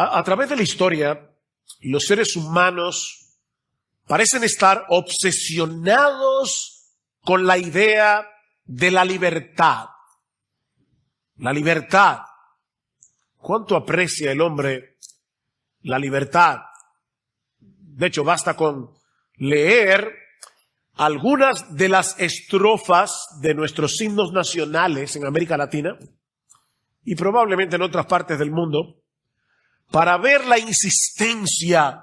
A través de la historia, los seres humanos parecen estar obsesionados con la idea de la libertad. La libertad. ¿Cuánto aprecia el hombre la libertad? De hecho, basta con leer algunas de las estrofas de nuestros himnos nacionales en América Latina y probablemente en otras partes del mundo para ver la insistencia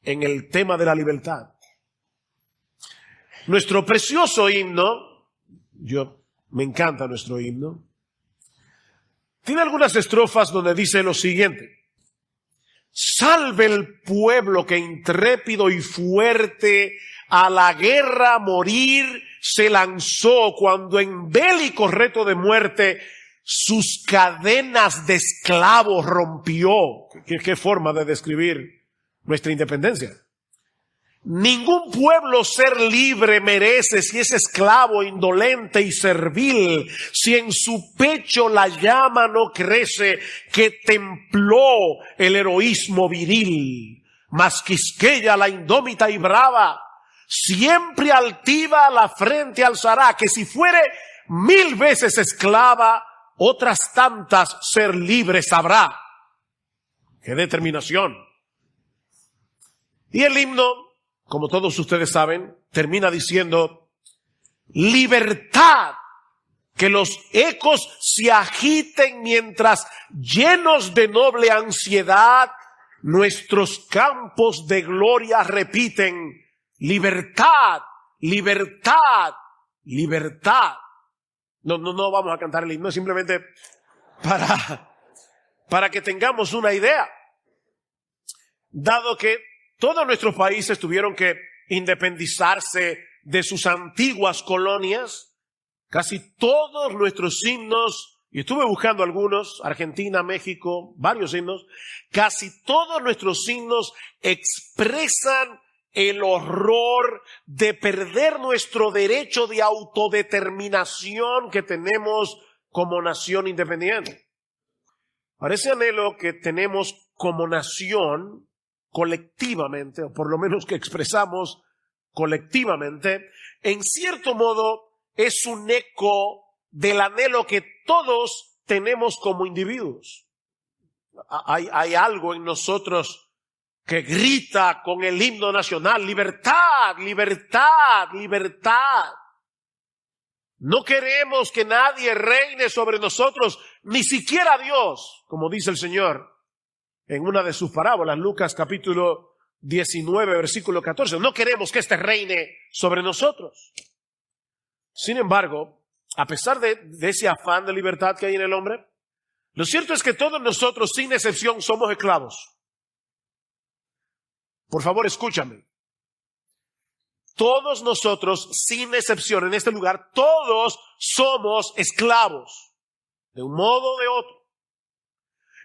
en el tema de la libertad. Nuestro precioso himno, me encanta nuestro himno, tiene algunas estrofas donde dice lo siguiente: salve el pueblo que intrépido y fuerte a la guerra a morir se lanzó, cuando en bélico reto de muerte sus cadenas de esclavos rompió. ¿Qué forma de describir nuestra independencia? Ningún pueblo ser libre merece si es esclavo, indolente y servil, si en su pecho la llama no crece que templó el heroísmo viril. Mas Quisqueya, la indómita y brava, siempre altiva la frente alzará, que si fuere 1000 veces esclava, otras tantas ser libre sabrá. ¡Qué determinación! Y el himno, como todos ustedes saben, termina diciendo: libertad, que los ecos se agiten mientras, llenos de noble ansiedad, nuestros campos de gloria repiten: libertad, libertad, libertad. No vamos a cantar el himno, simplemente para que tengamos una idea. Dado que todos nuestros países tuvieron que independizarse de sus antiguas colonias, casi todos nuestros himnos, y estuve buscando algunos, Argentina, México, varios himnos, casi todos nuestros himnos expresan el horror de perder nuestro derecho de autodeterminación que tenemos como nación independiente. Para ese anhelo que tenemos como nación, colectivamente, o por lo menos que expresamos colectivamente, en cierto modo es un eco del anhelo que todos tenemos como individuos. Hay algo en nosotros que grita con el himno nacional: libertad, libertad, libertad. No queremos que nadie reine sobre nosotros, ni siquiera Dios, como dice el Señor en una de sus parábolas, Lucas capítulo 19, versículo 14. No queremos que éste reine sobre nosotros. Sin embargo, a pesar de ese afán de libertad que hay en el hombre, lo cierto es que todos nosotros, sin excepción, somos esclavos. Por favor, escúchame. Todos nosotros, sin excepción, en este lugar, todos somos esclavos, de un modo o de otro.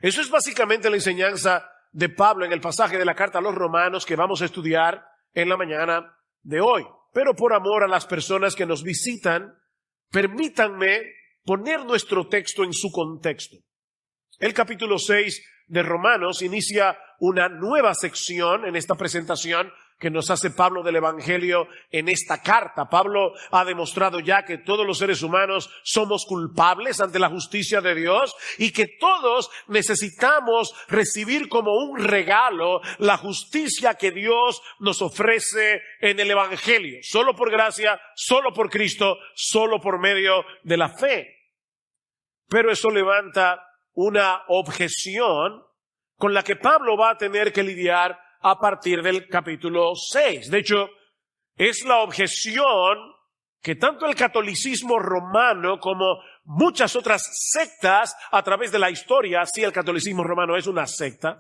Eso es básicamente la enseñanza de Pablo en el pasaje de la carta a los Romanos que vamos a estudiar en la mañana de hoy. Pero por amor a las personas que nos visitan, permítanme poner nuestro texto en su contexto. El capítulo 6 de Romanos inicia una nueva sección en esta presentación que nos hace Pablo del Evangelio en esta carta. Pablo ha demostrado ya que todos los seres humanos somos culpables ante la justicia de Dios y que todos necesitamos recibir como un regalo la justicia que Dios nos ofrece en el Evangelio. Solo por gracia, solo por Cristo, solo por medio de la fe. Pero eso levanta una objeción con la que Pablo va a tener que lidiar a partir del capítulo 6. De hecho, es la objeción que tanto el catolicismo romano como muchas otras sectas a través de la historia, sí, el catolicismo romano es una secta,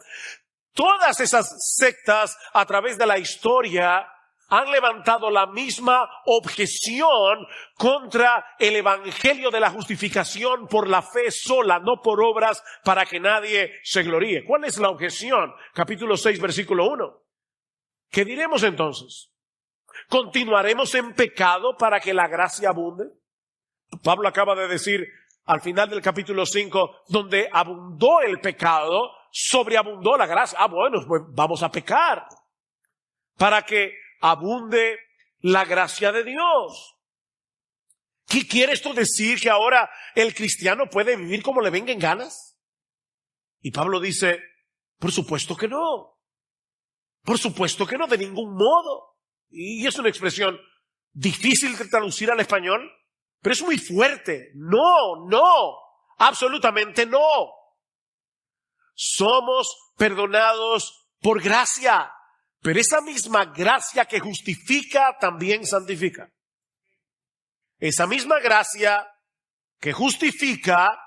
todas esas sectas a través de la historia han levantado la misma objeción contra el evangelio de la justificación por la fe sola, no por obras, para que nadie se gloríe. ¿Cuál es la objeción? Capítulo 6, versículo 1. ¿Qué diremos entonces? ¿Continuaremos en pecado para que la gracia abunde? Pablo acaba de decir al final del capítulo 5, donde abundó el pecado, sobreabundó la gracia. Bueno, pues vamos a pecar para que abunde la gracia de Dios. ¿Qué quiere esto decir? ¿Que ahora el cristiano puede vivir como le venga en ganas? Y Pablo dice, por supuesto que no. Por supuesto que no, de ningún modo. Y es una expresión difícil de traducir al español, pero es muy fuerte. No, absolutamente no. Somos perdonados por gracia, pero esa misma gracia que justifica también santifica. Esa misma gracia que justifica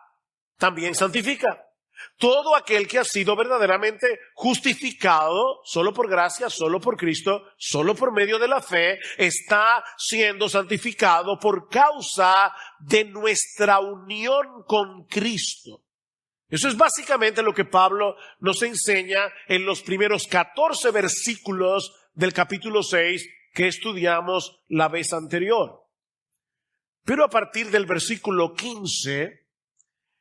también santifica. Todo aquel que ha sido verdaderamente justificado solo por gracia, solo por Cristo, solo por medio de la fe, está siendo santificado por causa de nuestra unión con Cristo. Eso es básicamente lo que Pablo nos enseña en los primeros 14 versículos del capítulo 6 que estudiamos la vez anterior. Pero a partir del versículo 15,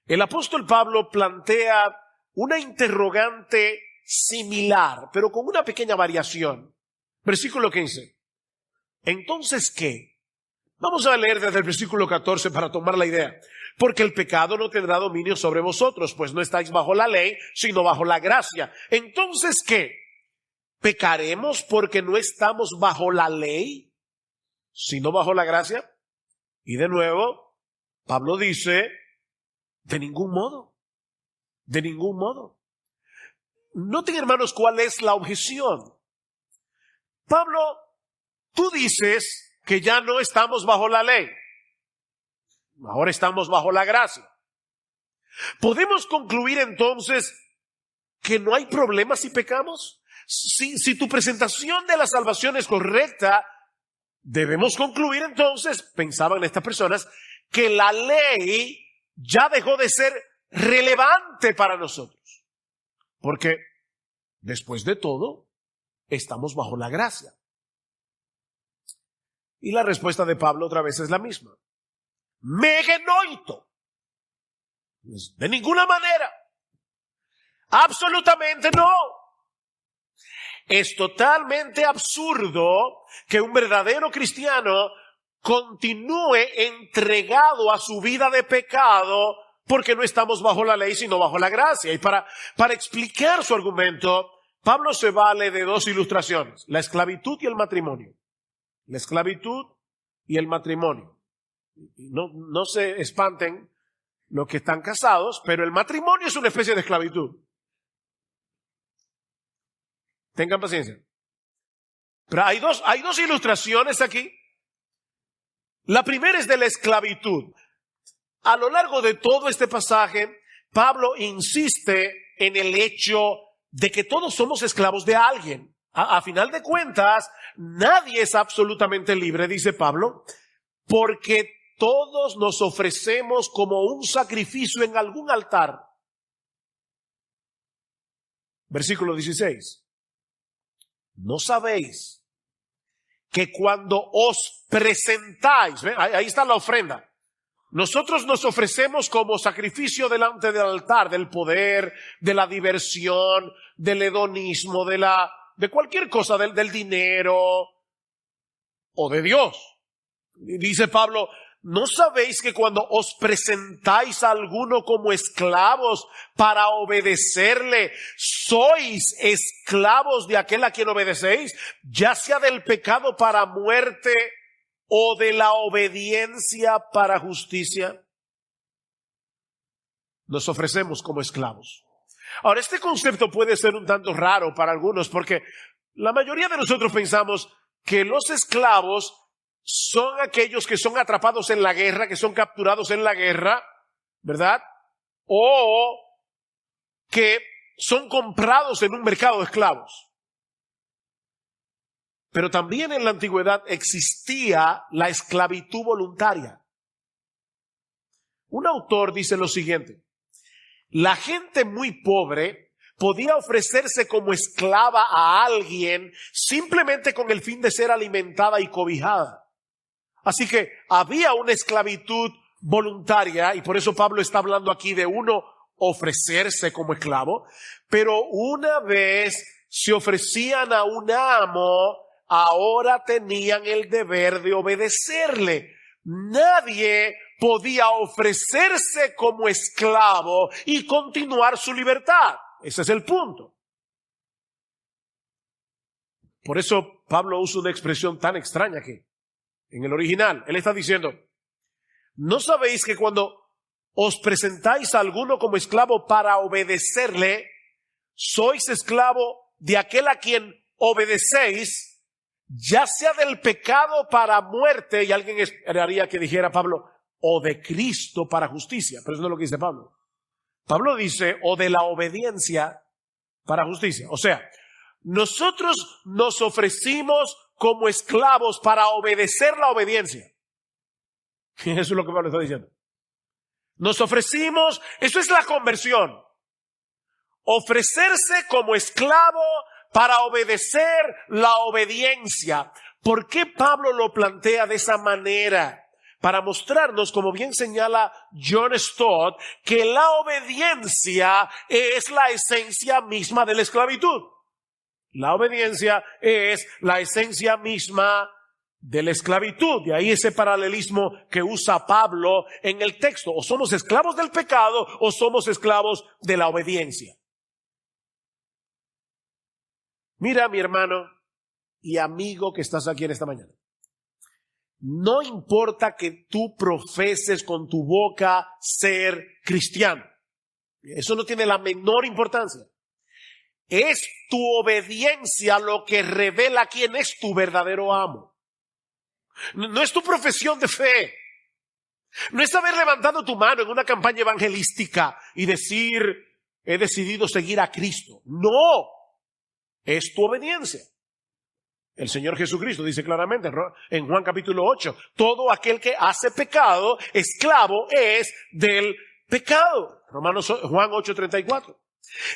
el apóstol Pablo plantea una interrogante similar, pero con una pequeña variación. Versículo 15. ¿Entonces qué? Vamos a leer desde el versículo 14 para tomar la idea. Porque el pecado no tendrá dominio sobre vosotros, pues no estáis bajo la ley, sino bajo la gracia. ¿Entonces qué? ¿Pecaremos porque no estamos bajo la ley, sino bajo la gracia? Y de nuevo, Pablo dice, de ningún modo, de ningún modo. Noten, hermanos, cuál es la objeción. Pablo, tú dices que ya no estamos bajo la ley. Ahora estamos bajo la gracia. ¿Podemos concluir entonces que no hay problema si pecamos? Si tu presentación de la salvación es correcta, debemos concluir entonces, pensaban estas personas, que la ley ya dejó de ser relevante para nosotros. Porque, después de todo, estamos bajo la gracia. Y la respuesta de Pablo otra vez es la misma. Megenoito. De ninguna manera. Absolutamente no. Es totalmente absurdo que un verdadero cristiano continúe entregado a su vida de pecado porque no estamos bajo la ley sino bajo la gracia. Y para explicar su argumento, Pablo se vale de dos ilustraciones: la esclavitud y el matrimonio. La esclavitud y el matrimonio. No se espanten los que están casados, pero el matrimonio es una especie de esclavitud. Tengan paciencia. Pero hay dos ilustraciones aquí. La primera es de la esclavitud. A lo largo de todo este pasaje, Pablo insiste en el hecho de que todos somos esclavos de alguien. A final de cuentas, nadie es absolutamente libre, dice Pablo, porque todos nos ofrecemos como un sacrificio en algún altar. Versículo 16. ¿No sabéis que cuando os presentáis, ahí está la ofrenda, nosotros nos ofrecemos como sacrificio delante del altar, del poder, de la diversión, del hedonismo, de cualquier cosa, del dinero o de Dios? Dice Pablo, ¿no sabéis que cuando os presentáis a alguno como esclavos para obedecerle, sois esclavos de aquel a quien obedecéis, ya sea del pecado para muerte o de la obediencia para justicia? Nos ofrecemos como esclavos. Ahora, este concepto puede ser un tanto raro para algunos porque la mayoría de nosotros pensamos que los esclavos son aquellos que son atrapados en la guerra, que son capturados en la guerra, ¿verdad? O que son comprados en un mercado de esclavos. Pero también en la antigüedad existía la esclavitud voluntaria. Un autor dice lo siguiente: la gente muy pobre podía ofrecerse como esclava a alguien simplemente con el fin de ser alimentada y cobijada. Así que había una esclavitud voluntaria, y por eso Pablo está hablando aquí de uno ofrecerse como esclavo, pero una vez se ofrecían a un amo, ahora tenían el deber de obedecerle. Nadie podía ofrecerse como esclavo y continuar su libertad. Ese es el punto. Por eso Pablo usa una expresión tan extraña aquí. En el original, él está diciendo, ¿no sabéis que cuando os presentáis a alguno como esclavo para obedecerle, sois esclavo de aquel a quien obedecéis, ya sea del pecado para muerte, y alguien esperaría que dijera Pablo, o de Cristo para justicia, pero eso no es lo que dice Pablo. Pablo dice, o de la obediencia para justicia. O sea, nosotros nos ofrecimos como esclavos para obedecer la obediencia. Eso es lo que Pablo está diciendo. Nos ofrecimos, eso es la conversión. Ofrecerse como esclavo para obedecer la obediencia. ¿Por qué Pablo lo plantea de esa manera? Para mostrarnos, como bien señala John Stott, que la obediencia es la esencia misma de la esclavitud. La obediencia es la esencia misma de la esclavitud. De ahí ese paralelismo que usa Pablo en el texto. O somos esclavos del pecado o somos esclavos de la obediencia. Mira, mi hermano y amigo que estás aquí en esta mañana. No importa que tú profeses con tu boca ser cristiano. Eso no tiene la menor importancia. Es tu obediencia lo que revela quién es tu verdadero amo. No es tu profesión de fe. No es haber levantado tu mano en una campaña evangelística y decir, he decidido seguir a Cristo. No, es tu obediencia. El Señor Jesucristo dice claramente en Juan capítulo 8, todo aquel que hace pecado, esclavo es del pecado. Juan 8:34.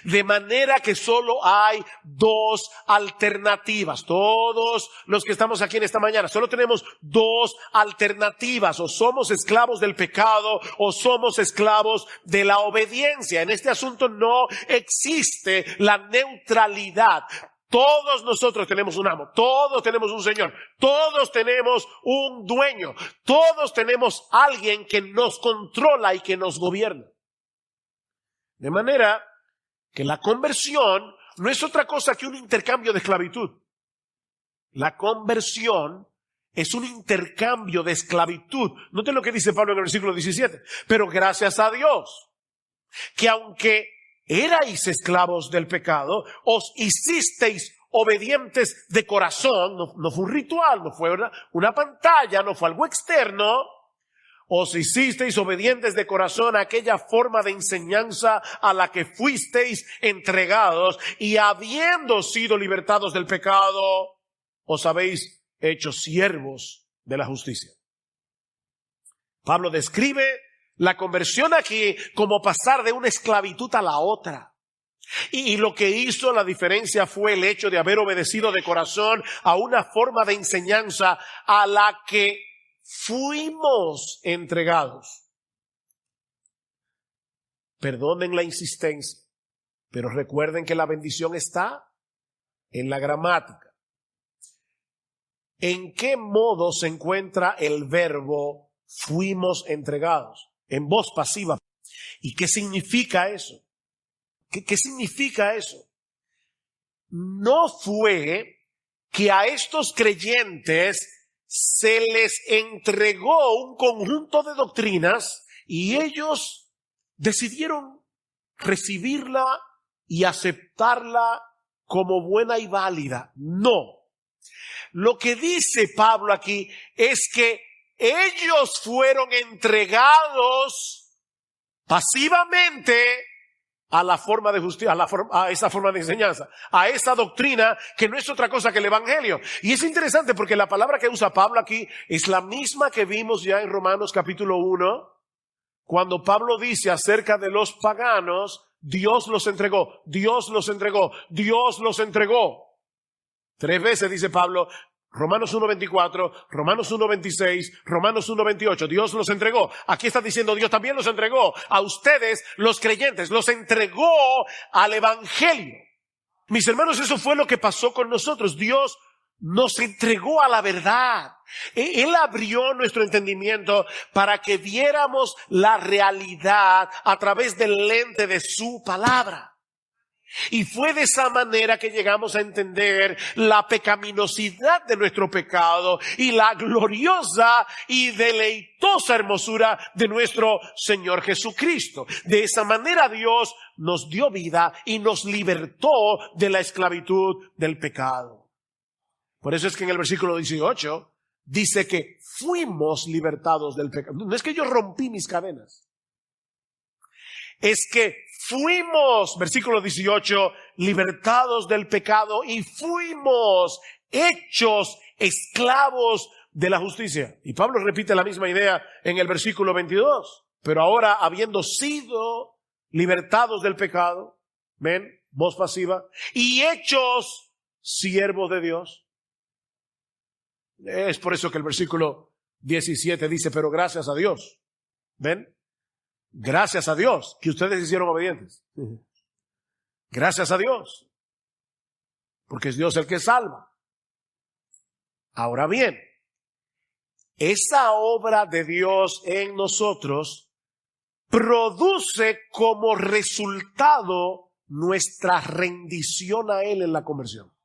De manera que solo hay dos alternativas. Todos los que estamos aquí en esta mañana, solo tenemos dos alternativas. O somos esclavos del pecado o somos esclavos de la obediencia. En este asunto no existe la neutralidad. Todos nosotros tenemos un amo, todos tenemos un Señor, todos tenemos un dueño, todos tenemos alguien que nos controla y que nos gobierna. De manera que la conversión no es otra cosa que un intercambio de esclavitud. La conversión es un intercambio de esclavitud. Noten lo que dice Pablo en el versículo 17. Pero gracias a Dios, que aunque erais esclavos del pecado, os hicisteis obedientes de corazón. No fue un ritual, no fue una pantalla, no fue algo externo. Os hicisteis obedientes de corazón a aquella forma de enseñanza a la que fuisteis entregados, y habiendo sido libertados del pecado, os habéis hecho siervos de la justicia. Pablo describe la conversión aquí como pasar de una esclavitud a la otra. Y lo que hizo la diferencia fue el hecho de haber obedecido de corazón a una forma de enseñanza a la que fuimos entregados. Perdonen la insistencia, pero recuerden que la bendición está en la gramática. ¿En qué modo se encuentra el verbo fuimos entregados? En voz pasiva. ¿Y qué significa eso? ¿Qué significa eso? No fue que a estos creyentes se les entregó un conjunto de doctrinas y ellos decidieron recibirla y aceptarla como buena y válida. No. Lo que dice Pablo aquí es que ellos fueron entregados pasivamente a la forma de justicia, a esa forma de enseñanza, a esa doctrina que no es otra cosa que el evangelio. Y es interesante porque la palabra que usa Pablo aquí es la misma que vimos ya en Romanos capítulo 1, cuando Pablo dice acerca de los paganos, Dios los entregó, Dios los entregó, Dios los entregó. 3 veces dice Pablo, Romanos 1:24, Romanos 1:26, Romanos 1:28. Dios los entregó. Aquí está diciendo, Dios también los entregó a ustedes, los creyentes. Los entregó al evangelio. Mis hermanos, eso fue lo que pasó con nosotros. Dios nos entregó a la verdad. Él abrió nuestro entendimiento para que viéramos la realidad a través del lente de su palabra. Y fue de esa manera que llegamos a entender la pecaminosidad de nuestro pecado y la gloriosa y deleitosa hermosura de nuestro Señor Jesucristo. De esa manera Dios nos dio vida y nos libertó de la esclavitud del pecado. Por eso es que en el versículo 18 dice que fuimos libertados del pecado. No es que yo rompí mis cadenas. Es que fuimos, versículo 18, libertados del pecado y fuimos hechos esclavos de la justicia. Y Pablo repite la misma idea en el versículo 22. Pero ahora, habiendo sido libertados del pecado, ven, voz pasiva, y hechos siervos de Dios. Es por eso que el versículo 17 dice, pero gracias a Dios. ¿Ven? Gracias a Dios que ustedes hicieron obedientes. Gracias a Dios. Porque es Dios el que salva. Ahora bien, esa obra de Dios en nosotros produce como resultado nuestra rendición a Él en la conversión.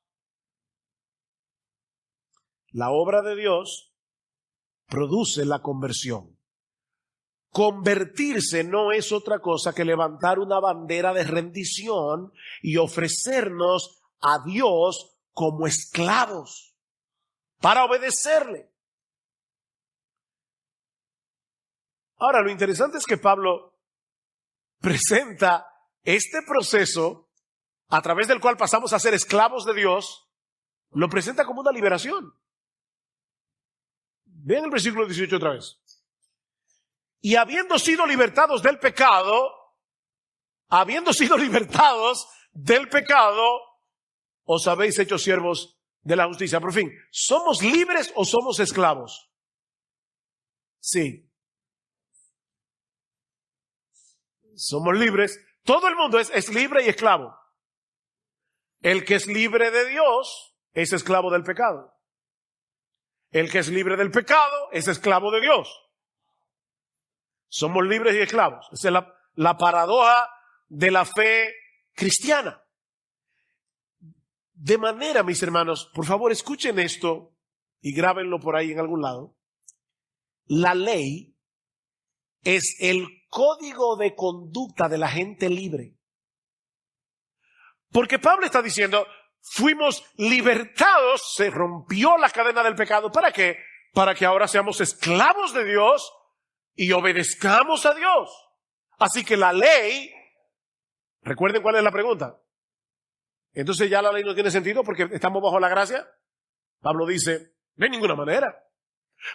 La obra de Dios produce la conversión. Convertirse no es otra cosa que levantar una bandera de rendición y ofrecernos a Dios como esclavos para obedecerle. Ahora, lo interesante es que Pablo presenta este proceso a través del cual pasamos a ser esclavos de Dios, lo presenta como una liberación. Vean el versículo 18 otra vez. Y habiendo sido libertados del pecado, os habéis hecho siervos de la justicia. Por fin, ¿somos libres o somos esclavos? Sí. Somos libres. Todo el mundo es libre y esclavo. El que es libre de Dios es esclavo del pecado. El que es libre del pecado es esclavo de Dios. Somos libres y esclavos. Esa es la paradoja de la fe cristiana. De manera, mis hermanos, por favor escuchen esto y grábenlo por ahí en algún lado. La ley es el código de conducta de la gente libre. Porque Pablo está diciendo, fuimos libertados, se rompió la cadena del pecado. ¿Para qué? Para que ahora seamos esclavos de Dios y obedezcamos a Dios. Así que la ley, recuerden cuál es la pregunta. Entonces ya la ley no tiene sentido porque estamos bajo la gracia. Pablo dice, de ninguna manera.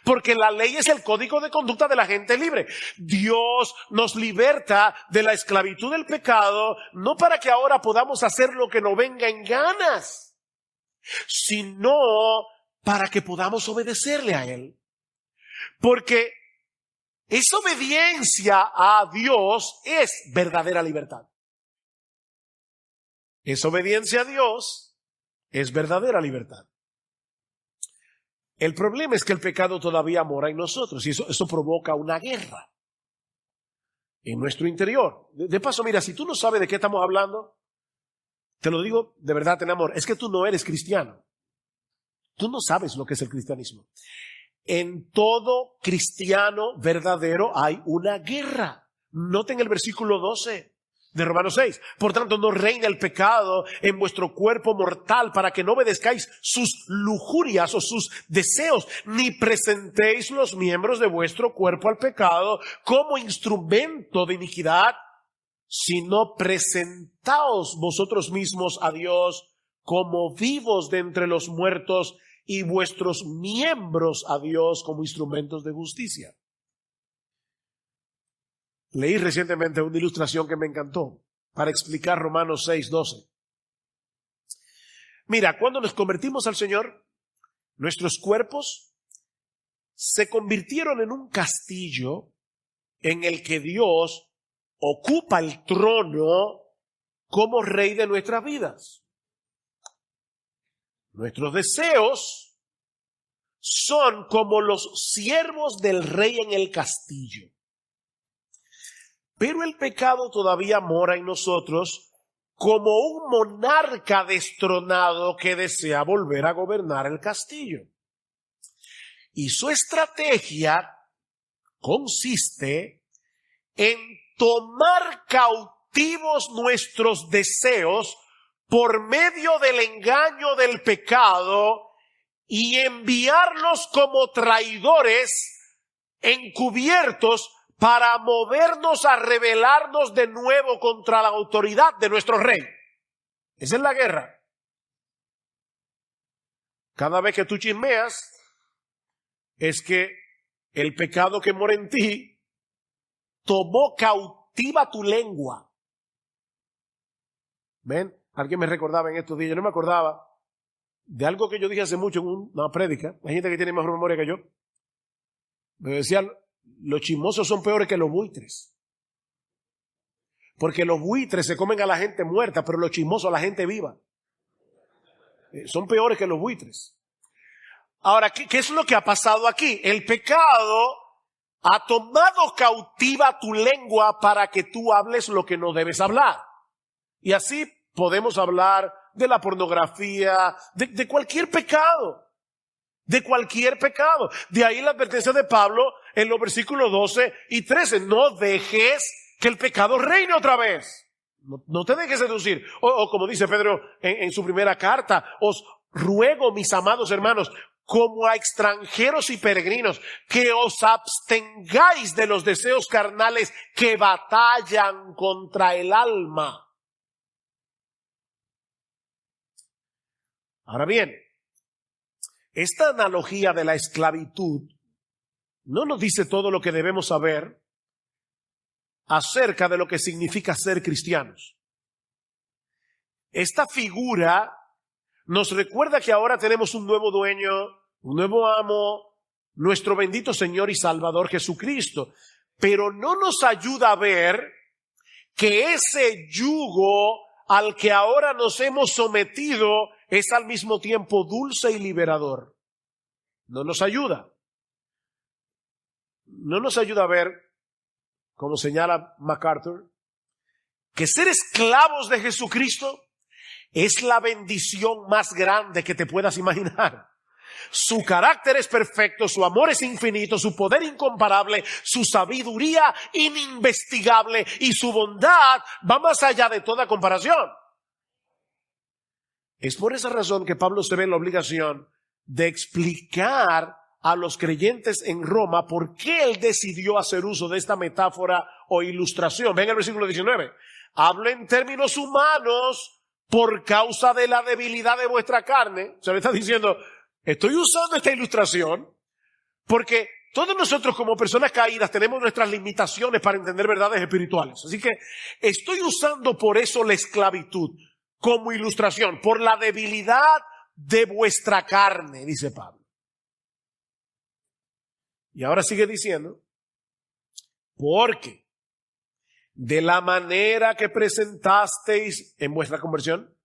Porque la ley es el código de conducta de la gente libre. Dios nos liberta de la esclavitud del pecado, no para que ahora podamos hacer lo que nos venga en ganas, sino para que podamos obedecerle a Él. Porque esa obediencia a Dios es verdadera libertad. Esa obediencia a Dios es verdadera libertad. El problema es que el pecado todavía mora en nosotros y eso provoca una guerra en nuestro interior. De paso, mira, si tú no sabes de qué estamos hablando, te lo digo de verdad en amor, es que tú no eres cristiano. Tú no sabes lo que es el cristianismo. En todo cristiano verdadero hay una guerra. Noten el versículo 12 de Romanos 6. Por tanto, no reina el pecado en vuestro cuerpo mortal para que no obedezcáis sus lujurias o sus deseos, ni presentéis los miembros de vuestro cuerpo al pecado como instrumento de iniquidad, sino presentaos vosotros mismos a Dios como vivos de entre los muertos y vuestros miembros a Dios como instrumentos de justicia. Leí recientemente una ilustración que me encantó para explicar Romanos 6:12. Mira, cuando nos convertimos al Señor, Nuestros cuerpos se convirtieron en un castillo en el que Dios ocupa el trono como rey de nuestras vidas. Nuestros deseos son como los siervos del rey en el castillo. Pero el pecado todavía mora en nosotros como un monarca destronado que desea volver a gobernar el castillo. Y su estrategia consiste en tomar cautivos nuestros deseos por medio del engaño del pecado y enviarlos como traidores encubiertos para movernos a rebelarnos de nuevo contra la autoridad de nuestro rey. Esa es la guerra. Cada vez que tú chismeas, es que el pecado que mora en ti tomó cautiva tu lengua. ¿Ven? Alguien me recordaba en estos días, yo no me acordaba de algo que yo dije hace mucho en una prédica. Hay gente que tiene mejor memoria que yo. Me decía, los chismosos son peores que los buitres. Porque los buitres se comen a la gente muerta, pero los chismosos a la gente viva. Son peores que los buitres. Ahora, ¿qué es lo que ha pasado aquí? El pecado ha tomado cautiva tu lengua para que tú hables lo que no debes hablar. Y así podemos hablar de la pornografía, de cualquier pecado. De cualquier pecado. De ahí la advertencia de Pablo en los versículos 12 y 13. No dejes que el pecado reine otra vez. No te dejes seducir. O como dice Pedro en su primera carta, os ruego, mis amados hermanos, como a extranjeros y peregrinos, que os abstengáis de los deseos carnales que batallan contra el alma. Ahora bien, esta analogía de la esclavitud no nos dice todo lo que debemos saber acerca de lo que significa ser cristianos. Esta figura nos recuerda que ahora tenemos un nuevo dueño, un nuevo amo, nuestro bendito Señor y Salvador Jesucristo. Pero no nos ayuda a ver que ese yugo al que ahora nos hemos sometido es al mismo tiempo dulce y liberador. No nos ayuda. No nos ayuda a ver, como señala MacArthur, que ser esclavos de Jesucristo es la bendición más grande que te puedas imaginar. Su carácter es perfecto, su amor es infinito, su poder incomparable, su sabiduría ininvestigable y su bondad va más allá de toda comparación. Es por esa razón que Pablo se ve en la obligación de explicar a los creyentes en Roma por qué él decidió hacer uso de esta metáfora o ilustración. Ven el versículo 19. Hablo en términos humanos por causa de la debilidad de vuestra carne. Se le está diciendo, estoy usando esta ilustración porque todos nosotros como personas caídas tenemos nuestras limitaciones para entender verdades espirituales. Así que estoy usando por eso la esclavitud como ilustración, por la debilidad de vuestra carne, dice Pablo. Y ahora sigue diciendo, porque de la manera que presentasteis en vuestra conversión,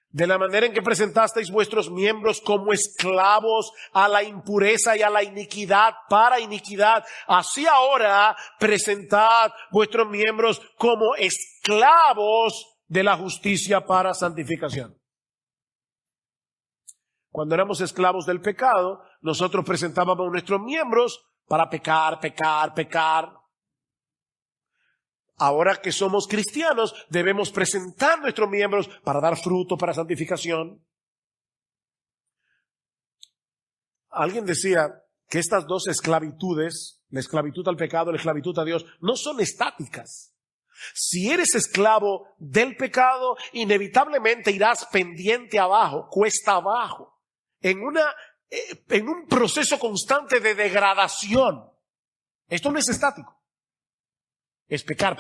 de la manera en que presentasteis vuestros miembros como esclavos a la impureza y a la iniquidad para iniquidad, así ahora presentad vuestros miembros como esclavos de la justicia para santificación. Cuando éramos esclavos del pecado, nosotros presentábamos nuestros miembros para pecar. Ahora que somos cristianos, debemos presentar nuestros miembros para dar fruto, para santificación. Alguien decía que estas dos esclavitudes, la esclavitud al pecado, la esclavitud a Dios, no son estáticas. Si eres esclavo del pecado, inevitablemente irás pendiente abajo, cuesta abajo, en un proceso constante de degradación. Esto no es estático. Es pecar.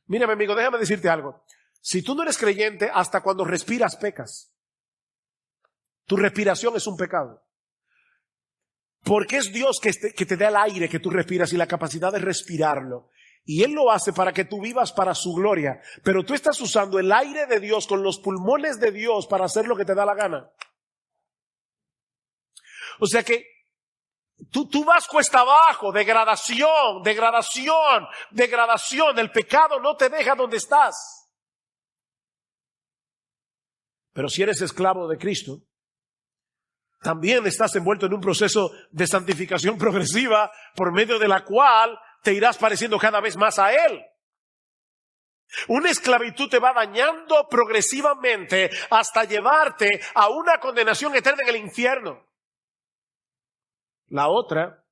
Mírame, amigo, déjame decirte algo. Si tú no eres creyente, hasta cuando respiras pecas. Tu respiración es un pecado. Porque es Dios que te da el aire que tú respiras y la capacidad de respirarlo. Y Él lo hace para que tú vivas para su gloria. Pero tú estás usando el aire de Dios con los pulmones de Dios para hacer lo que te da la gana. O sea que tú vas cuesta abajo, degradación. El pecado no te deja donde estás. Pero si eres esclavo de Cristo, también estás envuelto en un proceso de santificación progresiva por medio de la cual te irás pareciendo cada vez más a Él. Una esclavitud te va dañando progresivamente hasta llevarte a una condenación eterna en el infierno. La otra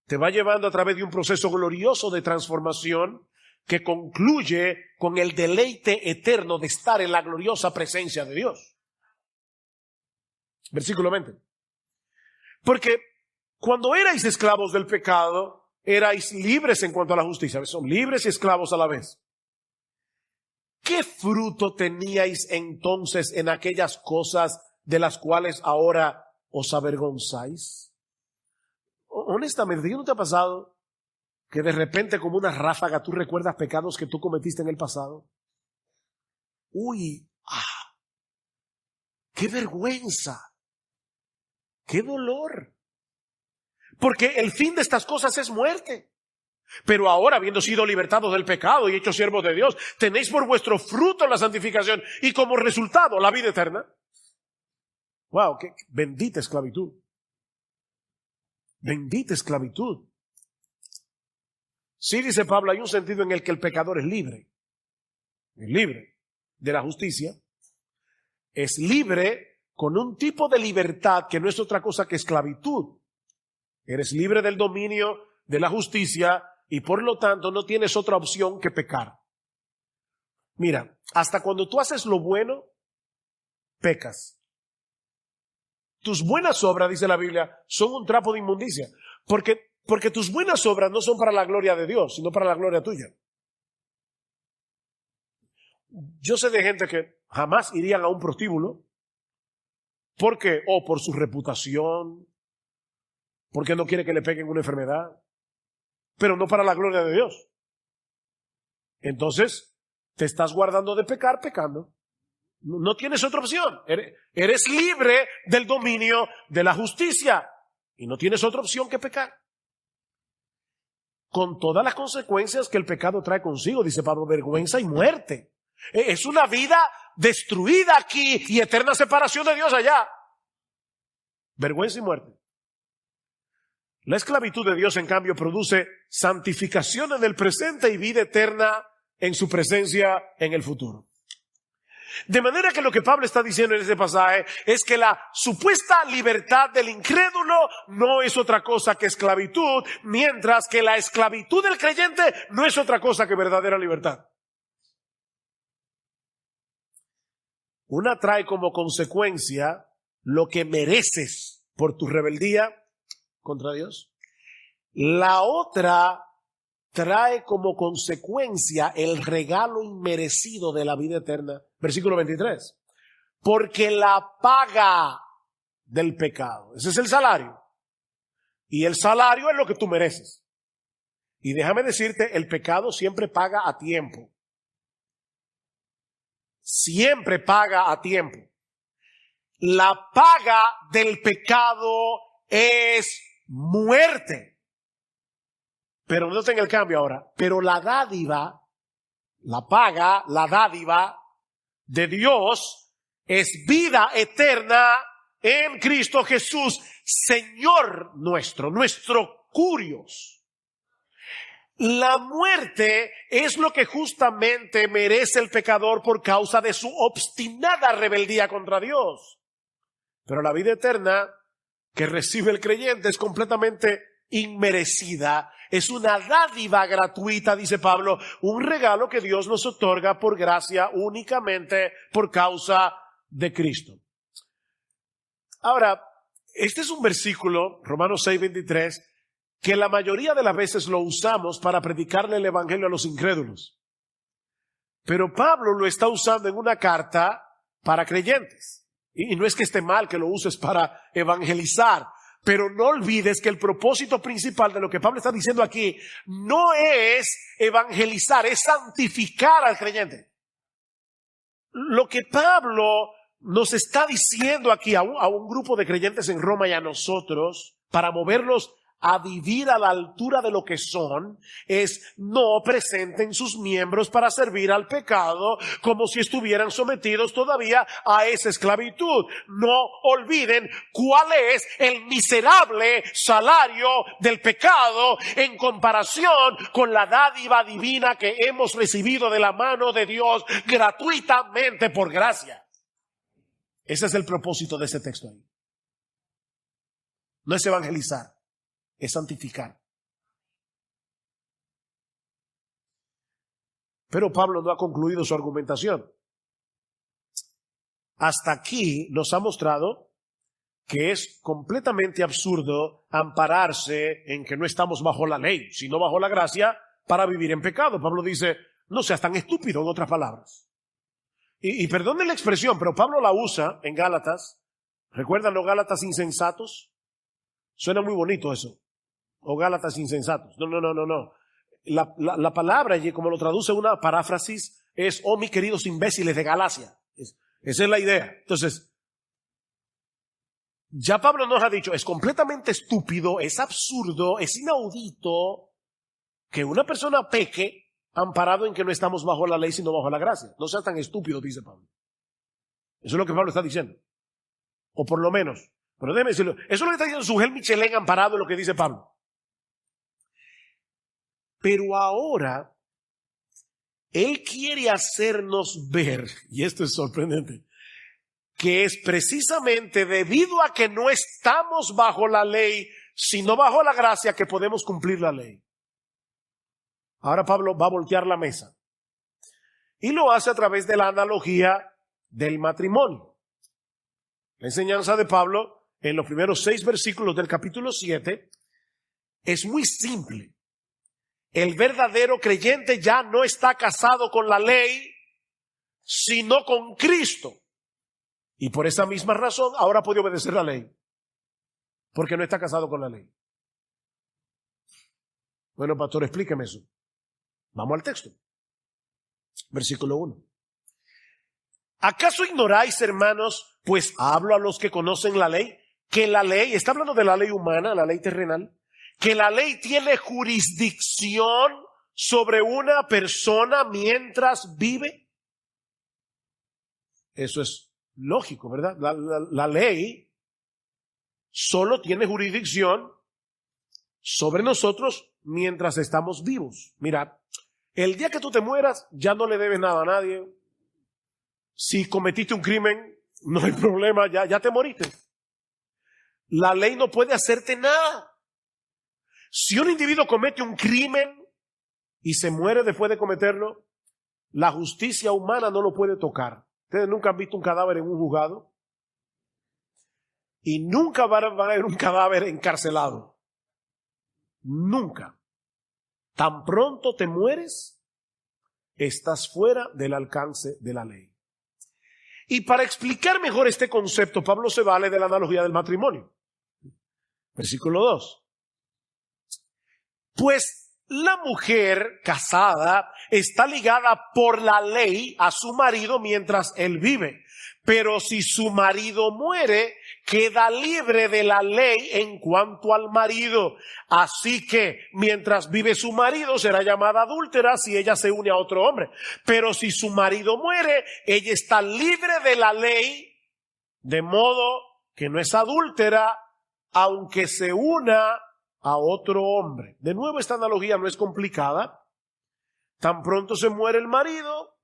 te va llevando a través de un proceso glorioso de transformación que concluye con el deleite eterno de estar en la gloriosa presencia de Dios. Versículo 20. Porque cuando erais esclavos del pecado, erais libres en cuanto a la justicia. Son libres y esclavos a la vez. ¿Qué fruto teníais entonces en aquellas cosas de las cuales ahora os avergonzáis? Honestamente, ¿no te ha pasado que de repente como una ráfaga tú recuerdas pecados que tú cometiste en el pasado? ¡Qué vergüenza! ¡Qué dolor! Porque el fin de estas cosas es muerte. Pero ahora, habiendo sido libertados del pecado y hechos siervos de Dios, tenéis por vuestro fruto la santificación y como resultado la vida eterna. ¡Wow! ¡Qué bendita esclavitud! Bendita esclavitud. Sí, dice Pablo, hay un sentido en el que el pecador es libre. Es libre de la justicia. Es libre con un tipo de libertad que no es otra cosa que esclavitud. Eres libre del dominio de la justicia y por lo tanto no tienes otra opción que pecar. Mira, hasta cuando tú haces lo bueno, pecas. Tus buenas obras, dice la Biblia, son un trapo de inmundicia. Porque tus buenas obras no son para la gloria de Dios, sino para la gloria tuya. Yo sé de gente que jamás irían a un prostíbulo. ¿Por qué? O por su reputación, porque no quiere que le peguen una enfermedad, pero no para la gloria de Dios. Entonces, te estás guardando de pecar pecando. No tienes otra opción. Eres libre del dominio de la justicia y no tienes otra opción que pecar. Con todas las consecuencias que el pecado trae consigo, dice Pablo, vergüenza y muerte. Es una vida destruida aquí y eterna separación de Dios allá. Vergüenza y muerte. La esclavitud de Dios, en cambio, produce santificación en el presente y vida eterna en su presencia en el futuro. De manera que lo que Pablo está diciendo en este pasaje es que la supuesta libertad del incrédulo no es otra cosa que esclavitud, mientras que la esclavitud del creyente no es otra cosa que verdadera libertad. Una trae como consecuencia lo que mereces por tu rebeldía contra Dios. La otra trae como consecuencia el regalo inmerecido de la vida eterna. Versículo 23. Porque la paga del pecado, ese es el salario. Y el salario es lo que tú mereces. Y déjame decirte, el pecado siempre paga a tiempo. Siempre paga a tiempo. La paga del pecado es muerte. Pero noten el cambio ahora. Pero la dádiva, la paga, la dádiva de Dios es vida eterna en Cristo Jesús, Señor nuestro, nuestro curios. La muerte es lo que justamente merece el pecador por causa de su obstinada rebeldía contra Dios. Pero la vida eterna que recibe el creyente es completamente inmerecida. Es una dádiva gratuita, dice Pablo, un regalo que Dios nos otorga por gracia únicamente por causa de Cristo. Ahora, este es un versículo, Romanos 6:23, que la mayoría de las veces lo usamos para predicarle el evangelio a los incrédulos. Pero Pablo lo está usando en una carta para creyentes. Y no es que esté mal que lo uses para evangelizar, pero no olvides que el propósito principal de lo que Pablo está diciendo aquí no es evangelizar, es santificar al creyente. Lo que Pablo nos está diciendo aquí a un grupo de creyentes en Roma y a nosotros, para moverlos a vivir a la altura de lo que son, es no presenten sus miembros para servir al pecado como si estuvieran sometidos todavía a esa esclavitud. No olviden cuál es el miserable salario del pecado en comparación con la dádiva divina que hemos recibido de la mano de Dios gratuitamente por gracia. Ese es el propósito de ese texto ahí. No es evangelizar, es santificar. Pero Pablo no ha concluido su argumentación. Hasta aquí nos ha mostrado que es completamente absurdo ampararse en que no estamos bajo la ley, sino bajo la gracia para vivir en pecado. Pablo dice, no seas tan estúpido, en otras palabras. Y perdonen la expresión, pero Pablo la usa en Gálatas. ¿Recuerdan los Gálatas insensatos? Suena muy bonito eso. O Gálatas insensatos. No. La palabra allí, como lo traduce una paráfrasis, es, oh mis queridos imbéciles de Galacia. Esa es la idea. Entonces, ya Pablo nos ha dicho, es completamente estúpido, es absurdo, es inaudito que una persona peque amparado en que no estamos bajo la ley sino bajo la gracia. No seas tan estúpido, dice Pablo. Eso es lo que Pablo está diciendo. O por lo menos, pero déjeme decirlo, eso es lo que está diciendo Sugel Michelén amparado en lo que dice Pablo. Pero ahora, él quiere hacernos ver, y esto es sorprendente, que es precisamente debido a que no estamos bajo la ley, sino bajo la gracia, que podemos cumplir la ley. Ahora Pablo va a voltear la mesa. Y lo hace a través de la analogía del matrimonio. La enseñanza de Pablo, en los primeros 6 versículos del capítulo 7, es muy simple. El verdadero creyente ya no está casado con la ley, sino con Cristo. Y por esa misma razón, ahora puede obedecer la ley. Porque no está casado con la ley. Bueno, pastor, explíqueme eso. Vamos al texto. Versículo 1. ¿Acaso ignoráis, hermanos, pues hablo a los que conocen la ley, que la ley, está hablando de la ley humana, la ley terrenal, que la ley tiene jurisdicción sobre una persona mientras vive? Eso es lógico, ¿verdad? La ley solo tiene jurisdicción sobre nosotros mientras estamos vivos. Mira, el día que tú te mueras, ya no le debes nada a nadie. Si cometiste un crimen, no hay problema, ya te moriste. La ley no puede hacerte nada. Si un individuo comete un crimen y se muere después de cometerlo, la justicia humana no lo puede tocar. Ustedes nunca han visto un cadáver en un juzgado y nunca van a ver un cadáver encarcelado. Nunca. Tan pronto te mueres, estás fuera del alcance de la ley. Y para explicar mejor este concepto, Pablo se vale de la analogía del matrimonio. Versículo 2. Pues la mujer casada está ligada por la ley a su marido mientras él vive. Pero si su marido muere, queda libre de la ley en cuanto al marido. Así que mientras vive su marido será llamada adúltera si ella se une a otro hombre. Pero si su marido muere, ella está libre de la ley, de modo que no es adúltera, aunque se una a otro hombre. De nuevo, esta analogía no es complicada. Tan pronto se muere el marido,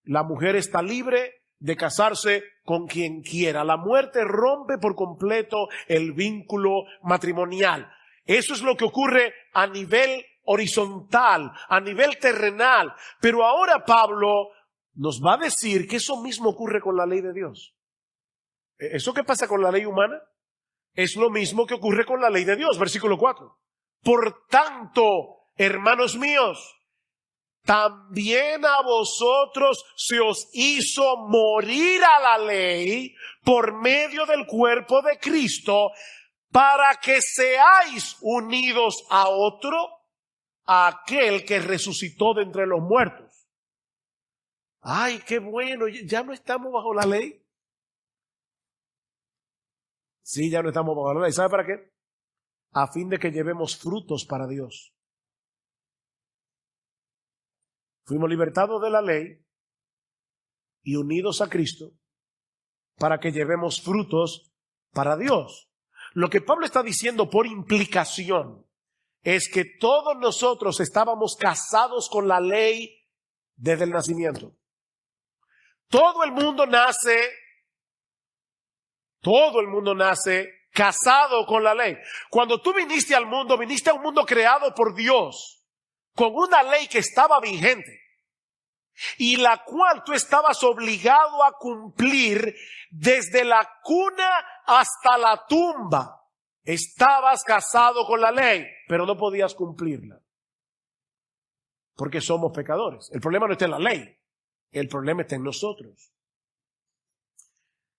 la mujer está libre de casarse con quien quiera. La muerte rompe por completo el vínculo matrimonial. Eso es lo que ocurre a nivel horizontal, a nivel terrenal. Pero ahora Pablo nos va a decir que eso mismo ocurre con la ley de Dios. ¿Eso que pasa con la ley humana? Es lo mismo que ocurre con la ley de Dios. Versículo 4. Por tanto, hermanos míos, también a vosotros se os hizo morir a la ley por medio del cuerpo de Cristo, para que seáis unidos a otro, a aquel que resucitó de entre los muertos. Ay, qué bueno, ya no estamos bajo la ley. Sí, ya no estamos bajo la ley. ¿Sabe para qué? A fin de que llevemos frutos para Dios. Fuimos libertados de la ley y unidos a Cristo para que llevemos frutos para Dios. Lo que Pablo está diciendo por implicación es que todos nosotros estábamos casados con la ley desde el nacimiento. Todo el mundo nace casado con la ley. Cuando tú viniste al mundo, viniste a un mundo creado por Dios, con una ley que estaba vigente y la cual tú estabas obligado a cumplir desde la cuna hasta la tumba. Estabas casado con la ley, pero no podías cumplirla, porque somos pecadores. El problema no está en la ley, el problema está en nosotros.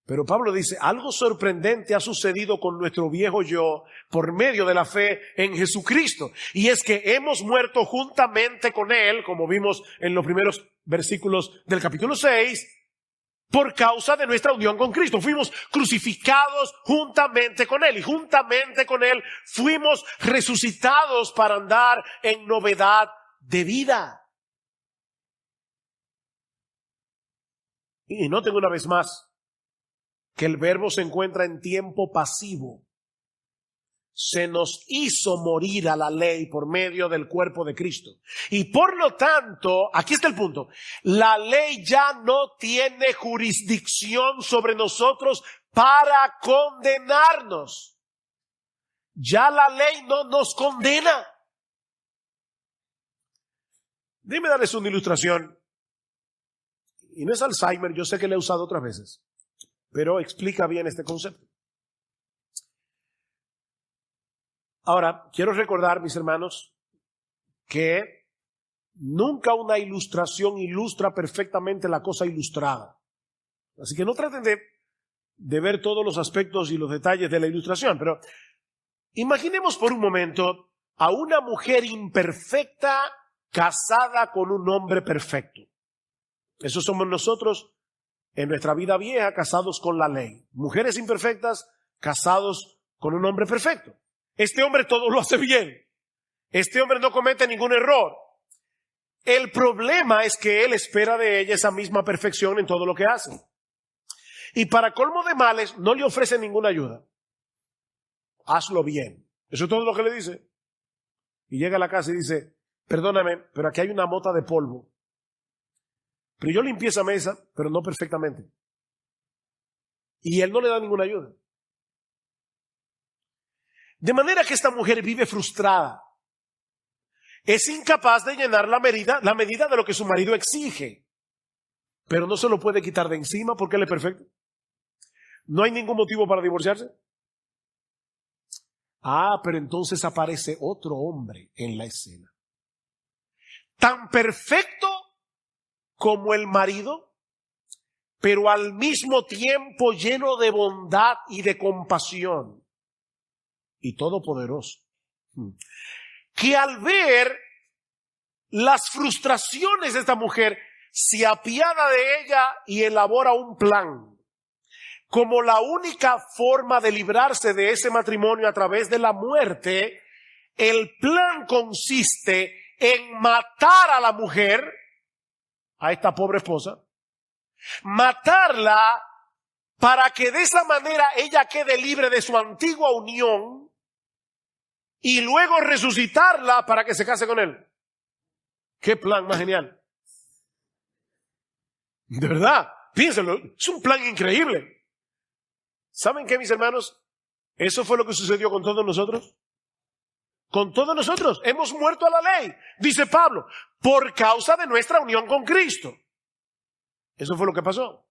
Pero Pablo dice, algo sorprendente ha sucedido con nuestro viejo yo por medio de la fe en Jesucristo. Y es que hemos muerto juntamente con Él, como vimos en los primeros versículos del capítulo 6, por causa de nuestra unión con Cristo. Fuimos crucificados juntamente con Él y juntamente con Él fuimos resucitados para andar en novedad de vida. Y noten una vez más que el verbo se encuentra en tiempo pasivo. Se nos hizo morir a la ley por medio del cuerpo de Cristo. Y por lo tanto, aquí está el punto, la ley ya no tiene jurisdicción sobre nosotros para condenarnos. Ya la ley no nos condena. Déjeme darles una ilustración. Y no es Alzheimer, yo sé que la he usado otras veces, pero explica bien este concepto. Ahora, quiero recordar, mis hermanos, que nunca una ilustración ilustra perfectamente la cosa ilustrada. Así que no traten de ver todos los aspectos y los detalles de la ilustración, pero imaginemos por un momento a una mujer imperfecta casada con un hombre perfecto. Eso somos nosotros en nuestra vida vieja, casados con la ley. Mujeres imperfectas, casados con un hombre perfecto. Este hombre todo lo hace bien. Este hombre no comete ningún error. El problema es que él espera de ella esa misma perfección en todo lo que hace. Y para colmo de males, no le ofrece ninguna ayuda. Hazlo bien. Eso es todo lo que le dice. Y llega a la casa y dice, perdóname, pero aquí hay una mota de polvo. Pero yo limpié esa mesa, pero no perfectamente. Y él no le da ninguna ayuda. De manera que esta mujer vive frustrada. Es incapaz de llenar la medida de lo que su marido exige. Pero no se lo puede quitar de encima porque él es perfecto. ¿No hay ningún motivo para divorciarse? Pero entonces aparece otro hombre en la escena. Tan perfecto como el marido, pero al mismo tiempo lleno de bondad y de compasión. Y todopoderoso, que al ver las frustraciones de esta mujer, se apiada de ella y elabora un plan. Como la única forma de librarse de ese matrimonio a través de la muerte, el plan consiste en matar a la mujer, a esta pobre esposa, matarla para que de esa manera ella quede libre de su antigua unión y luego resucitarla para que se case con él. ¿Qué plan más genial? De verdad, piénsenlo, es un plan increíble. ¿Saben qué, mis hermanos? Eso fue lo que sucedió con todos nosotros. Con todos nosotros hemos muerto a la ley, dice Pablo, por causa de nuestra unión con Cristo. Eso fue lo que pasó.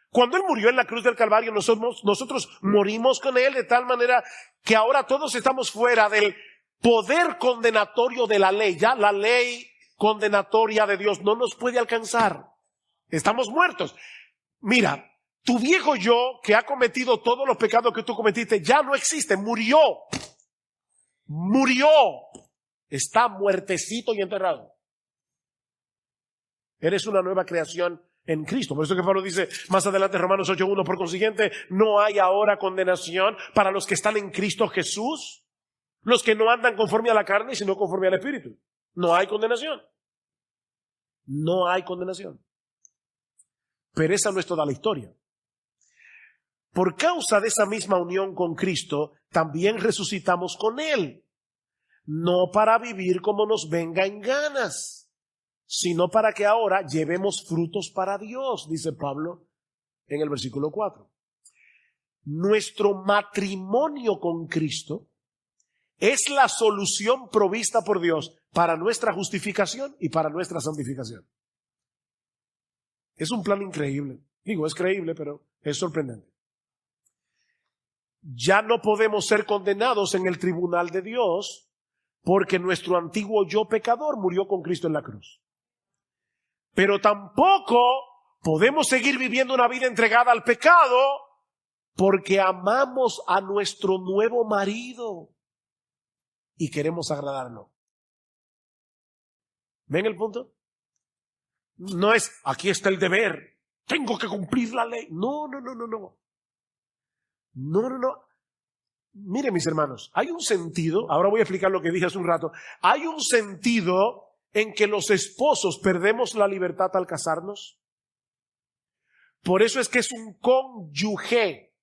Cuando Él murió en la cruz del Calvario, nosotros morimos con Él de tal manera que ahora todos estamos fuera del poder condenatorio de la ley. Ya la ley condenatoria de Dios no nos puede alcanzar. Estamos muertos. Mira, tu viejo yo que ha cometido todos los pecados que tú cometiste ya no existe, murió. Murió. Está muertecito y enterrado. Eres una nueva creación en Cristo. Por eso que Pablo dice más adelante, Romanos 8:1, por consiguiente, no hay ahora condenación para los que están en Cristo Jesús, los que no andan conforme a la carne, sino conforme al Espíritu. No hay condenación. No hay condenación. Pero esa no es toda la historia. Por causa de esa misma unión con Cristo, también resucitamos con Él. No para vivir como nos venga en ganas, sino para que ahora llevemos frutos para Dios, dice Pablo en el versículo 4. Nuestro matrimonio con Cristo es la solución provista por Dios para nuestra justificación y para nuestra santificación. Es un plan increíble. Digo, es creíble, pero es sorprendente. Ya no podemos ser condenados en el tribunal de Dios porque nuestro antiguo yo pecador murió con Cristo en la cruz. Pero tampoco podemos seguir viviendo una vida entregada al pecado porque amamos a nuestro nuevo marido y queremos agradarlo. ¿Ven el punto? No es, aquí está el deber, tengo que cumplir la ley. No. Miren, mis hermanos, hay un sentido, ahora voy a explicar lo que dije hace un rato, hay un sentido en que los esposos perdemos la libertad al casarnos. Por eso es que es un cónyuge.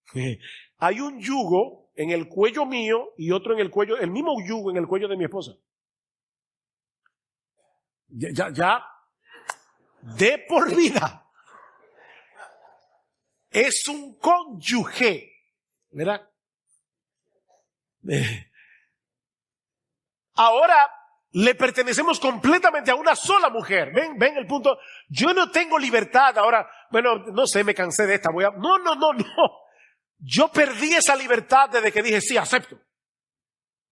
Hay un yugo en el cuello mío y otro en el cuello, el mismo yugo en el cuello de mi esposa. Ya, de por vida. Es un cónyuge, ¿verdad? Ahora le pertenecemos completamente a una sola mujer. Ven el punto. Yo no tengo libertad ahora. Bueno, no sé, me cansé de esta. No. Yo perdí esa libertad desde que dije sí, acepto.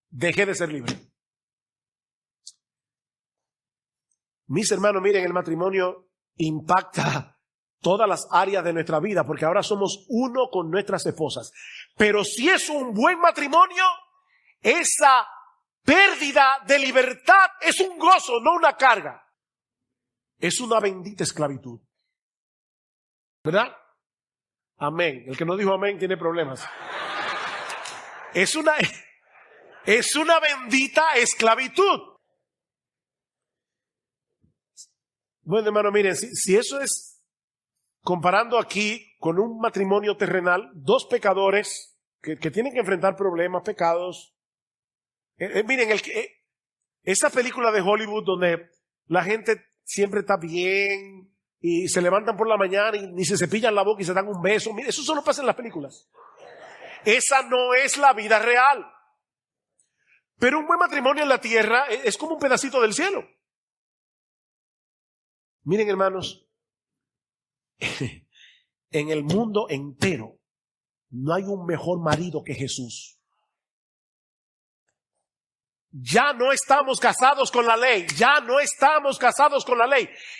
Dejé de ser libre. Mis hermanos, miren, el matrimonio impacta todas las áreas de nuestra vida porque ahora somos uno con nuestras esposas. Pero si es un buen matrimonio, esa pérdida de libertad es un gozo, no una carga. Es una bendita esclavitud. ¿Verdad? Amén. El que no dijo amén tiene problemas. Es una bendita esclavitud. Bueno, hermano, miren, si eso es comparando aquí con un matrimonio terrenal, dos pecadores que tienen que enfrentar problemas, pecados. Miren, esa película de Hollywood donde la gente siempre está bien y se levantan por la mañana y ni se cepillan la boca y se dan un beso. Miren, eso solo pasa en las películas. Esa no es la vida real. Pero un buen matrimonio en la tierra es como un pedacito del cielo. Miren, hermanos, en el mundo entero no hay un mejor marido que Jesús. Ya no estamos casados con la ley,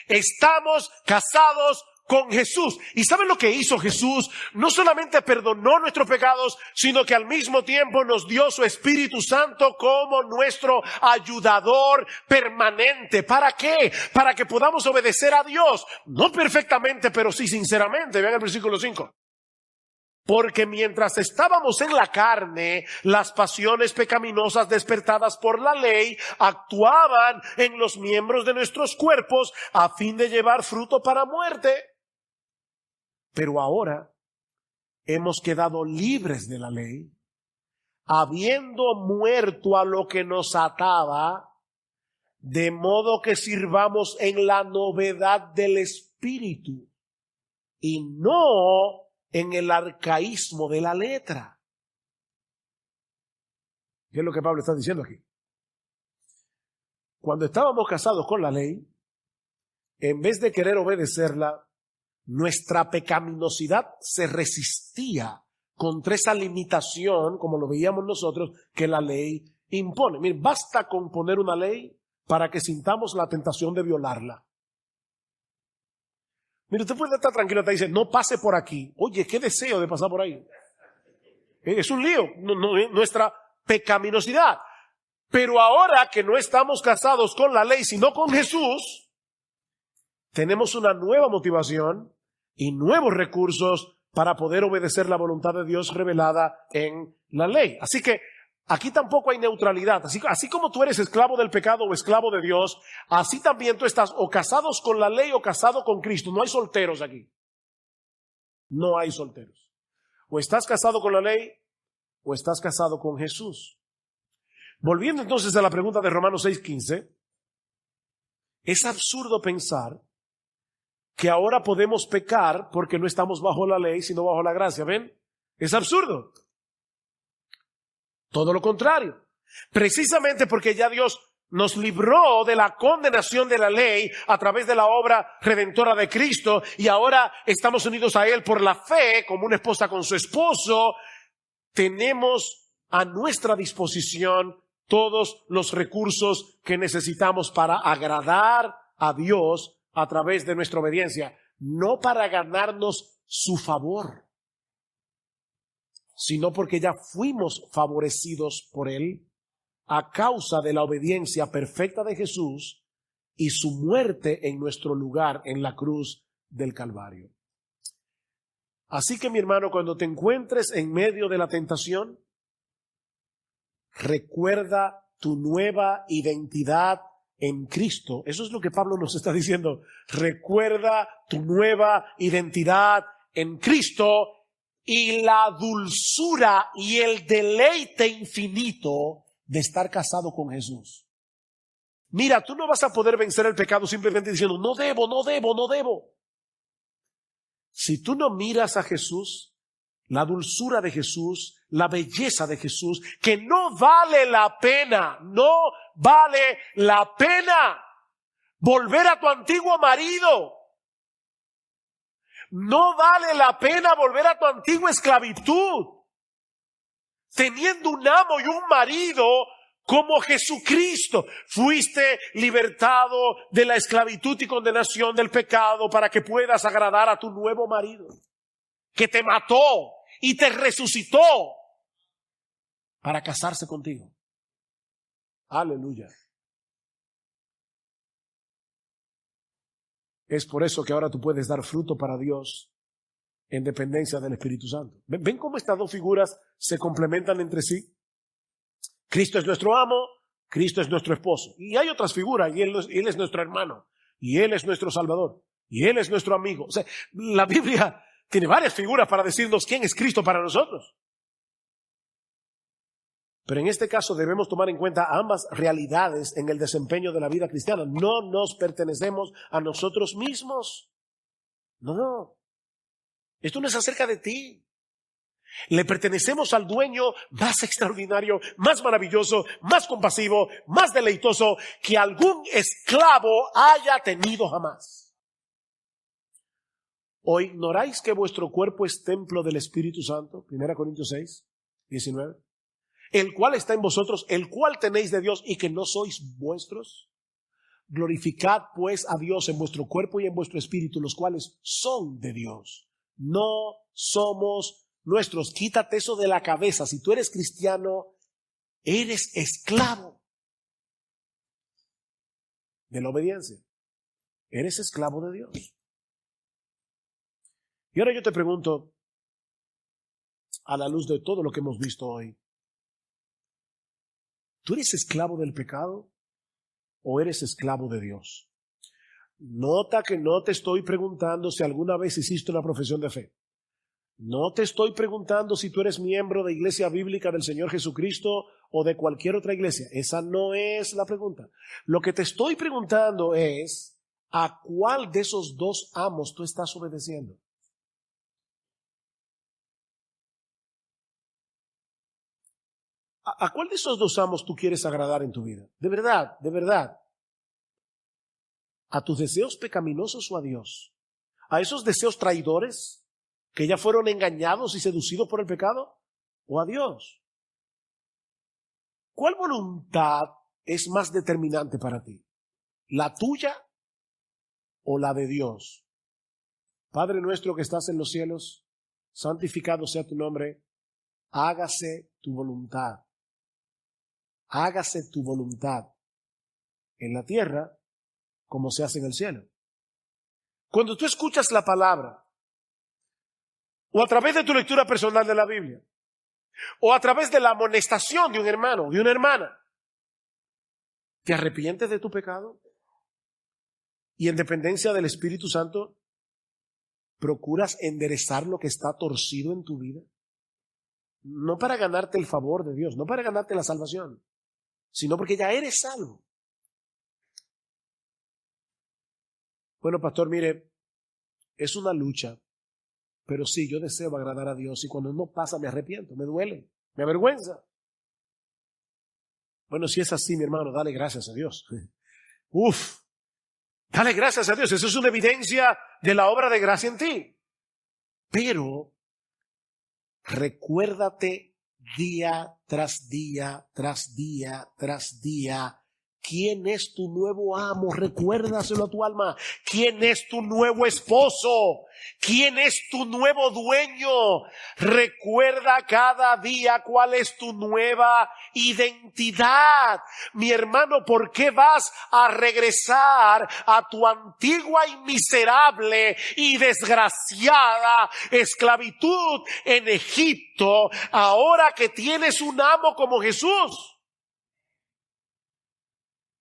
Estamos casados con Jesús. ¿Y saben lo que hizo Jesús? No solamente perdonó nuestros pecados, sino que al mismo tiempo nos dio su Espíritu Santo como nuestro ayudador permanente. ¿Para qué? Para que podamos obedecer a Dios. No perfectamente, pero sí sinceramente. Vean el versículo 5. Porque mientras estábamos en la carne, las pasiones pecaminosas despertadas por la ley actuaban en los miembros de nuestros cuerpos a fin de llevar fruto para muerte. Pero ahora hemos quedado libres de la ley, habiendo muerto a lo que nos ataba, de modo que sirvamos en la novedad del Espíritu y no en el arcaísmo de la letra. ¿Qué es lo que Pablo está diciendo aquí? Cuando estábamos casados con la ley, en vez de querer obedecerla, nuestra pecaminosidad se resistía contra esa limitación, como lo veíamos nosotros, que la ley impone. Miren, basta con poner una ley para que sintamos la tentación de violarla. Mire, usted puede estar tranquilo, te dice, no pase por aquí. Oye, qué deseo de pasar por ahí. Es un lío, nuestra pecaminosidad. Pero ahora que no estamos casados con la ley, sino con Jesús, tenemos una nueva motivación y nuevos recursos para poder obedecer la voluntad de Dios revelada en la ley. Así que aquí tampoco hay neutralidad. Así como tú eres esclavo del pecado o esclavo de Dios, así también tú estás o casados con la ley o casado con Cristo. No hay solteros aquí. No hay solteros. O estás casado con la ley o estás casado con Jesús. Volviendo entonces a la pregunta de Romanos 6:15, es absurdo pensar que ahora podemos pecar porque no estamos bajo la ley, sino bajo la gracia. ¿Ven? Es absurdo. Todo lo contrario. Precisamente porque ya Dios nos libró de la condenación de la ley a través de la obra redentora de Cristo y ahora estamos unidos a Él por la fe, como una esposa con su esposo, tenemos a nuestra disposición todos los recursos que necesitamos para agradar a Dios a través de nuestra obediencia, no para ganarnos su favor, sino porque ya fuimos favorecidos por Él a causa de la obediencia perfecta de Jesús y su muerte en nuestro lugar en la cruz del Calvario. Así que, mi hermano, cuando te encuentres en medio de la tentación, recuerda tu nueva identidad en Cristo. Eso es lo que Pablo nos está diciendo. Recuerda tu nueva identidad en Cristo y la dulzura y el deleite infinito de estar casado con Jesús. Mira, tú no vas a poder vencer el pecado simplemente diciendo, no debo, no debo, no debo. Si tú no miras a Jesús, la dulzura de Jesús, la belleza de Jesús, que no vale la pena volver a tu antiguo marido. No vale la pena volver a tu antigua esclavitud. Teniendo un amo y un marido como Jesucristo, fuiste libertado de la esclavitud y condenación del pecado para que puedas agradar a tu nuevo marido, que te mató y te resucitó para casarse contigo. Aleluya. Es por eso que ahora tú puedes dar fruto para Dios en dependencia del Espíritu Santo. ¿Ven cómo estas dos figuras se complementan entre sí? Cristo es nuestro amo, Cristo es nuestro esposo. Y hay otras figuras, y Él es nuestro hermano, y Él es nuestro Salvador, y Él es nuestro amigo. O sea, la Biblia tiene varias figuras para decirnos quién es Cristo para nosotros. Pero en este caso debemos tomar en cuenta ambas realidades en el desempeño de la vida cristiana. No nos pertenecemos a nosotros mismos. No. Esto no es acerca de ti. Le pertenecemos al dueño más extraordinario, más maravilloso, más compasivo, más deleitoso que algún esclavo haya tenido jamás. ¿O ignoráis que vuestro cuerpo es templo del Espíritu Santo? 1 Corintios 6:19. El cual está en vosotros, el cual tenéis de Dios y que no sois vuestros. Glorificad pues a Dios en vuestro cuerpo y en vuestro espíritu, los cuales son de Dios. No somos nuestros. Quítate eso de la cabeza. Si tú eres cristiano, eres esclavo de la obediencia. Eres esclavo de Dios. Y ahora yo te pregunto, a la luz de todo lo que hemos visto hoy, ¿tú eres esclavo del pecado o eres esclavo de Dios? Nota que no te estoy preguntando si alguna vez hiciste una profesión de fe. No te estoy preguntando si tú eres miembro de Iglesia Bíblica del Señor Jesucristo o de cualquier otra iglesia. Esa no es la pregunta. Lo que te estoy preguntando es, ¿a cuál de esos dos amos tú estás obedeciendo? ¿A cuál de esos dos amos tú quieres agradar en tu vida? De verdad, de verdad. ¿A tus deseos pecaminosos o a Dios? ¿A esos deseos traidores que ya fueron engañados y seducidos por el pecado? ¿O a Dios? ¿Cuál voluntad es más determinante para ti? ¿La tuya o la de Dios? Padre nuestro que estás en los cielos, santificado sea tu nombre, hágase tu voluntad. Hágase tu voluntad en la tierra como se hace en el cielo. Cuando tú escuchas la palabra, o a través de tu lectura personal de la Biblia, o a través de la amonestación de un hermano, de una hermana, ¿te arrepientes de tu pecado? Y en dependencia del Espíritu Santo, ¿procuras enderezar lo que está torcido en tu vida? No para ganarte el favor de Dios, no para ganarte la salvación, sino porque ya eres salvo. Bueno, pastor, mire, es una lucha, pero sí, yo deseo agradar a Dios y cuando no pasa me arrepiento, me duele, me avergüenza. Bueno, si es así, mi hermano, dale gracias a Dios. Dale gracias a Dios, eso es una evidencia de la obra de gracia en ti. Pero recuérdate día tras día, tras día, tras día, ¿quién es tu nuevo amo? Recuérdaselo a tu alma. ¿Quién es tu nuevo esposo? ¿Quién es tu nuevo dueño? Recuerda cada día cuál es tu nueva identidad. Mi hermano, ¿por qué vas a regresar a tu antigua y miserable y desgraciada esclavitud en Egipto ahora que tienes un amo como Jesús,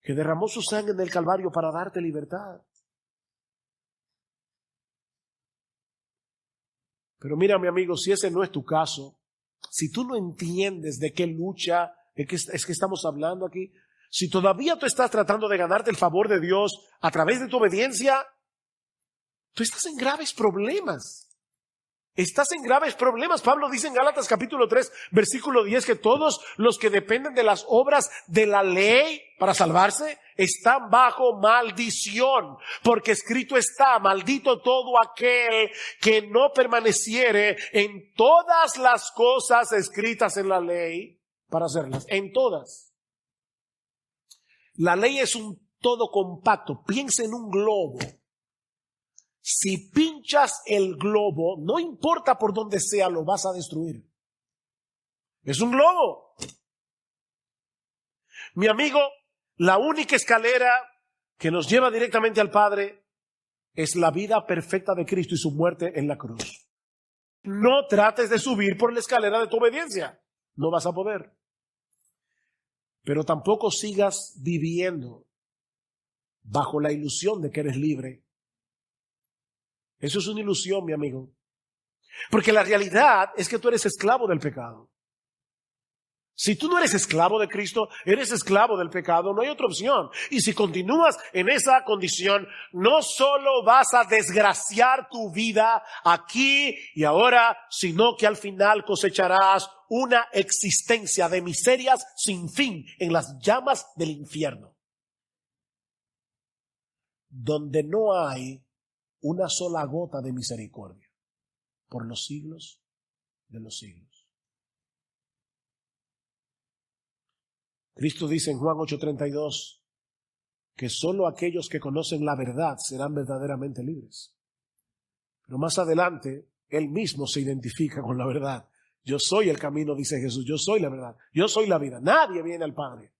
que derramó su sangre en el Calvario para darte libertad? Pero mira, mi amigo, si ese no es tu caso, si tú no entiendes de qué lucha es que estamos hablando aquí, si todavía tú estás tratando de ganarte el favor de Dios a través de tu obediencia, tú estás en graves problemas. Estás en graves problemas. Pablo dice en Gálatas capítulo 3, versículo 10, que todos los que dependen de las obras de la ley para salvarse están bajo maldición, porque escrito está: maldito todo aquel que no permaneciere en todas las cosas escritas en la ley para hacerlas. En todas. La ley es un todo compacto. Piensa en un globo. Si pinchas el globo, no importa por dónde sea, lo vas a destruir. Es un globo. Mi amigo, la única escalera que nos lleva directamente al Padre es la vida perfecta de Cristo y su muerte en la cruz. No trates de subir por la escalera de tu obediencia. No vas a poder. Pero tampoco sigas viviendo bajo la ilusión de que eres libre. Eso es una ilusión, mi amigo. Porque la realidad es que tú eres esclavo del pecado. Si tú no eres esclavo de Cristo, eres esclavo del pecado, no hay otra opción. Y si continúas en esa condición, no solo vas a desgraciar tu vida aquí y ahora, sino que al final cosecharás una existencia de miserias sin fin en las llamas del infierno, donde no hay una sola gota de misericordia por los siglos de los siglos. Cristo dice en Juan 8:32 que solo aquellos que conocen la verdad serán verdaderamente libres. Pero más adelante, Él mismo se identifica con la verdad. Yo soy el camino, dice Jesús, yo soy la verdad, yo soy la vida. Nadie viene al Padre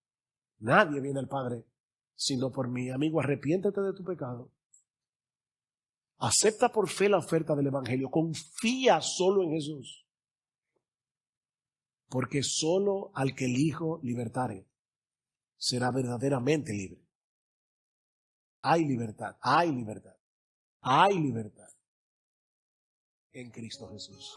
sino por mí. Amigo, arrepiéntete de tu pecado. Acepta por fe la oferta del Evangelio. Confía solo en Jesús. Porque solo al que el Hijo libertare será verdaderamente libre. Hay libertad, hay libertad, hay libertad en Cristo Jesús.